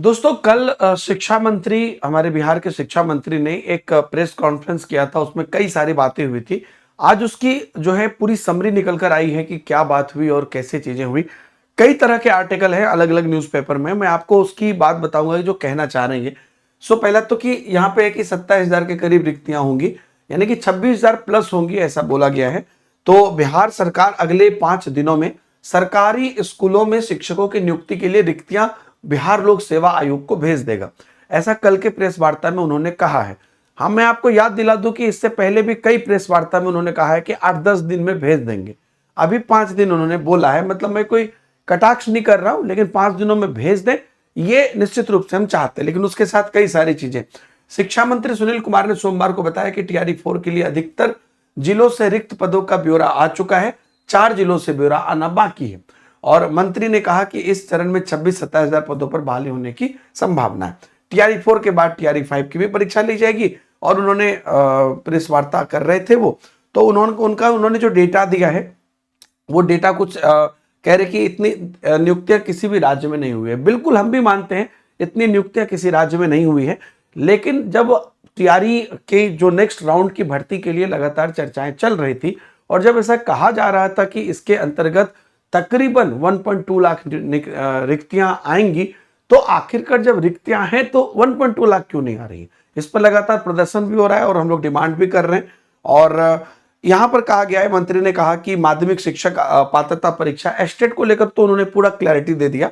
दोस्तों कल शिक्षा मंत्री हमारे बिहार के शिक्षा मंत्री ने एक प्रेस कॉन्फ्रेंस किया था। उसमें कई सारी बातें हुई थी। आज उसकी जो है पूरी समरी निकल कर आई है कि क्या बात हुई और कैसे चीजें हुई। कई तरह के आर्टिकल हैं अलग अलग न्यूज़पेपर में। मैं आपको उसकी बात बताऊंगा कि जो कहना चाह रहे हैं। सो पहला तो कि यहाँ पे है कि 27,000 के करीब रिक्तियां होंगी, यानी कि 26,000 प्लस होंगी, ऐसा बोला गया है। तो बिहार सरकार अगले 5 दिनों में सरकारी स्कूलों में शिक्षकों की नियुक्ति के लिए रिक्तियां बिहार लोक सेवा आयोग को भेज देगा, ऐसा कल के प्रेस वार्ता में उन्होंने कहा है। हाँ, मैं आपको याद दिला दूं कि इससे पहले भी कई प्रेस वार्ता में उन्होंने कहा है कि 8-10 दिन में भेज देंगे। अभी 5 दिन उन्होंने बोला है, मतलब मैं कोई कटाक्ष नहीं कर रहा हूं, लेकिन 5 दिनों में भेज दें ये निश्चित रूप से हम चाहते हैं। लेकिन उसके साथ कई सारी चीजें। शिक्षा मंत्री सुनील कुमार ने सोमवार को बताया कि टीआरई 4 के लिए अधिकतर जिलों से रिक्त पदों का ब्यौरा आ चुका है, 4 जिलों से ब्यौरा आना बाकी है। और मंत्री ने कहा कि इस चरण में 26-27,000 पदों पर बहाली होने की संभावना है। टीआरई 4 के बाद टीआरई 5 की भी परीक्षा ली जाएगी। और उन्होंने प्रेस वार्ता कर रहे थे वो, तो उन्होंने जो डेटा दिया है वो डेटा कुछ कह रहे कि इतनी नियुक्तियां किसी भी राज्य में नहीं हुई है। बिल्कुल हम भी मानते हैं इतनी नियुक्तियां किसी राज्य में नहीं हुई है, लेकिन जब टीआरई के जो नेक्स्ट राउंड की भर्ती के लिए लगातार चर्चाएं चल रही थी और जब ऐसा कहा जा रहा था कि इसके अंतर्गत तकरीबन 1.2 लाख रिक्तियां आएंगी, तो आखिरकार जब रिक्तियां हैं तो 1.2 लाख क्यों नहीं आ रही है? इस पर लगातार प्रदर्शन भी हो रहा है और हम लोग डिमांड भी कर रहे हैं। और यहां पर कहा गया है, मंत्री ने कहा कि माध्यमिक शिक्षक पात्रता परीक्षा एस्टेट को लेकर तो उन्होंने पूरा क्लैरिटी दे दिया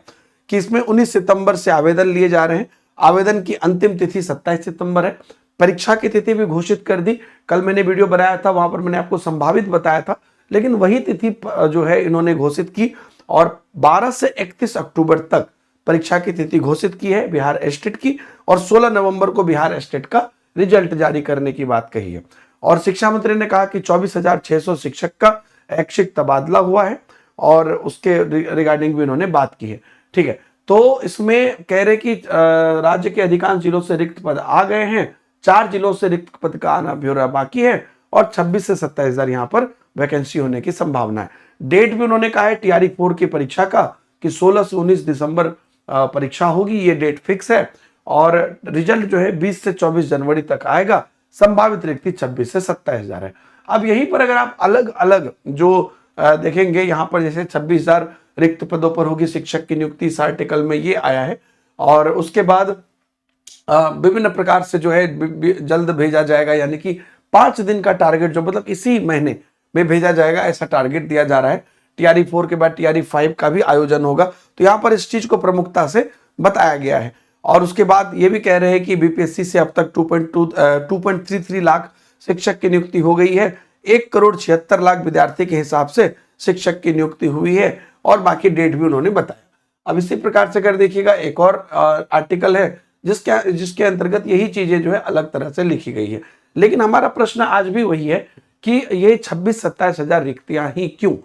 कि इसमें 19 सितंबर से आवेदन लिए जा रहे हैं। आवेदन की अंतिम तिथि 27 सितंबर है। परीक्षा की तिथि भी घोषित कर दी। कल मैंने वीडियो बनाया था, वहां पर मैंने आपको संभावित बताया था, लेकिन वही तिथि जो है इन्होंने घोषित की और 12 से 31 अक्टूबर तक परीक्षा की तिथि घोषित की है बिहार एस्टेट की। और 16 नवंबर को बिहार एस्टेट का रिजल्ट जारी करने की बात कही है। और शिक्षा मंत्री ने कहा कि 24,600 शिक्षक का ऐच्छिक तबादला हुआ है और उसके रिगार्डिंग भी उन्होंने बात की है। ठीक है, तो इसमें कह रहे कि राज्य के अधिकांश जिलों से रिक्त पद आ गए हैं, 4 जिलों से रिक्त पद का आना ब्यौरा बाकी है और 26 से 27,000 यहाँ पर वैकेंसी होने की संभावना है। डेट भी उन्होंने कहा है टीआरई 4 की परीक्षा का कि 16 से 19 दिसंबर परीक्षा होगी, ये डेट फिक्स है। और रिजल्ट जो है 20 से 24 जनवरी तक आएगा। संभावित रिक्ति 26 से 27,000 है। अब यहीं पर अगर आप अलग अलग जो देखेंगे, यहाँ पर जैसे 26,000 रिक्त पदों पर होगी शिक्षक की नियुक्ति, इस आर्टिकल में ये आया है। और उसके बाद विभिन्न प्रकार से जो है जल्द भेजा जाएगा, यानी कि 5 दिन का टारगेट जो मतलब इसी महीने में भेजा जाएगा, ऐसा टारगेट दिया जा रहा है। टीआरई 4 के बाद टीआरई 5 का भी आयोजन होगा, तो यहाँ पर इस चीज को प्रमुखता से बताया गया है। और उसके बाद ये भी कह रहे हैं कि बीपीएससी से अब तक 2.33 लाख शिक्षक की नियुक्ति हो गई है। 1,76,00,000 विद्यार्थी के हिसाब से शिक्षक की नियुक्ति हुई है और बाकी डेट भी उन्होंने बताया। अब इसी प्रकार से कर देखिएगा, एक और आर्टिकल है जिसके अंतर्गत यही चीजें जो है अलग तरह से लिखी गई है। लेकिन हमारा प्रश्न आज भी वही है कि ये 26-27,000 रिक्तियां ही क्यों?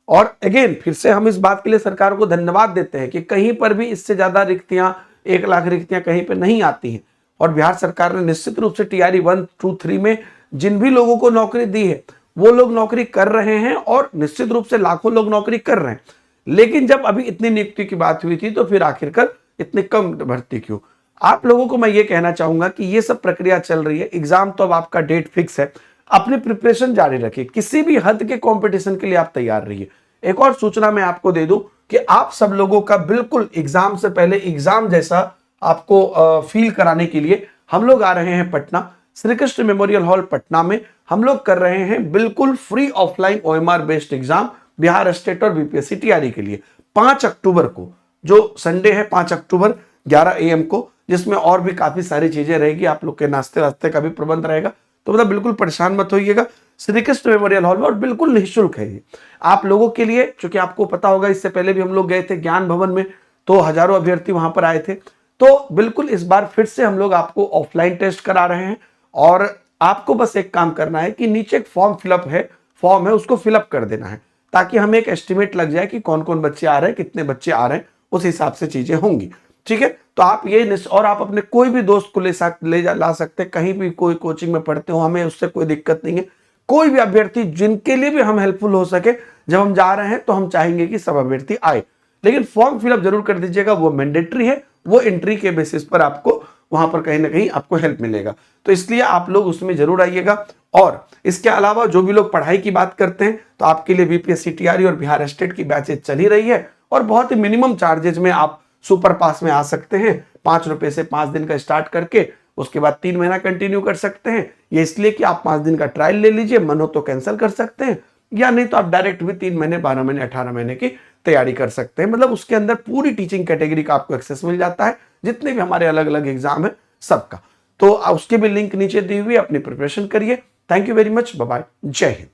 और अगेन फिर से हम इस बात के लिए सरकार को धन्यवाद देते हैं कि कहीं पर भी इससे ज्यादा रिक्तियां, 1 लाख रिक्तियां कहीं पर नहीं आती हैं। और बिहार सरकार ने निश्चित रूप से टीआरई 1, 2, 3 में जिन भी लोगों को नौकरी दी है वो लोग नौकरी कर रहे हैं और निश्चित रूप से लाखों लोग नौकरी कर रहे हैं। लेकिन जब अभी इतनी नियुक्ति की बात हुई थी तो फिर आखिरकार इतनी कम भर्ती क्यों? आप लोगों को मैं ये कहना चाहूंगा कि ये सब प्रक्रिया चल रही है। एग्जाम तो अब आपका डेट फिक्स है, अपनी प्रिपरेशन जारी रखिए, किसी भी हद के कंपटीशन के लिए आप तैयार रहिए। एक और सूचना मैं आपको दे दूं कि आप सब लोगों का बिल्कुल एग्जाम से पहले एग्जाम जैसा आपको फील कराने के लिए हम लोग आ रहे हैं पटना, श्री कृष्ण मेमोरियल हॉल पटना में। हम लोग कर रहे हैं बिल्कुल free offline OMR based exam Bihar state और बीपीएससी टीआरई के लिए 5 अक्टूबर को, जो संडे है 5 अक्टूबर 11 AM को, जिसमें और भी काफी सारी चीजें रहेगी। आप लोग के नाश्ते वास्ते का भी प्रबंध रहेगा, तो मतलब बिल्कुल परेशान मत होइएगा। श्री कृष्ण मेमोरियल हॉल में और बिल्कुल निःशुल्क है ये आप लोगों के लिए। क्योंकि आपको पता होगा इससे पहले भी हम लोग गए थे ज्ञान भवन में, तो हजारों अभ्यर्थी वहां पर आए थे। तो बिल्कुल इस बार फिर से हम लोग आपको ऑफलाइन टेस्ट करा रहे हैं और आपको बस एक काम करना है कि नीचे एक फॉर्म है उसको फिलअप कर देना है, ताकि हमें एक एस्टिमेट लग जाए कि कौन कौन बच्चे आ रहे हैं, कितने बच्चे आ रहे हैं, उस हिसाब से चीजें होंगी। ठीक है, तो आप ये और आप अपने कोई भी दोस्त को ला सकते हैं, कहीं भी कोई कोचिंग में पढ़ते हो, हमें उससे कोई दिक्कत नहीं है। कोई भी अभ्यर्थी जिनके लिए भी हम हेल्पफुल हो सके, जब हम जा रहे हैं तो हम चाहेंगे कि सब अभ्यर्थी आए। लेकिन फॉर्म फिलअप जरूर कर दीजिएगा, वो मैंडेटरी है, वो एंट्री के बेसिस पर आपको वहां पर कहीं ना कहीं आपको हेल्प मिलेगा। तो इसलिए आप लोग उसमें जरूर आइएगा। और इसके अलावा जो भी लोग पढ़ाई की बात करते हैं तो आपके लिए बीपीएससी टीआरई और बिहार स्टेट की बैचेज चल ही रही है और बहुत ही मिनिमम चार्जेज में आप सुपर पास में आ सकते हैं। 5 रुपए से 5 दिन का स्टार्ट करके उसके बाद 3 महीना कंटिन्यू कर सकते हैं। ये इसलिए कि आप 5 दिन का ट्रायल ले लीजिए, मन हो तो कैंसिल कर सकते हैं, या नहीं तो आप डायरेक्ट भी 3 महीने, 12 महीने, 18 महीने की तैयारी कर सकते हैं। मतलब उसके अंदर पूरी टीचिंग कैटेगरी का आपको एक्सेस मिल जाता है, जितने भी हमारे अलग अलग एग्जाम है सबका। तो उसके भी लिंक नीचे दी हुई है, अपनी प्रिपरेशन करिए। Thank you very much, bye bye, जय हिंद।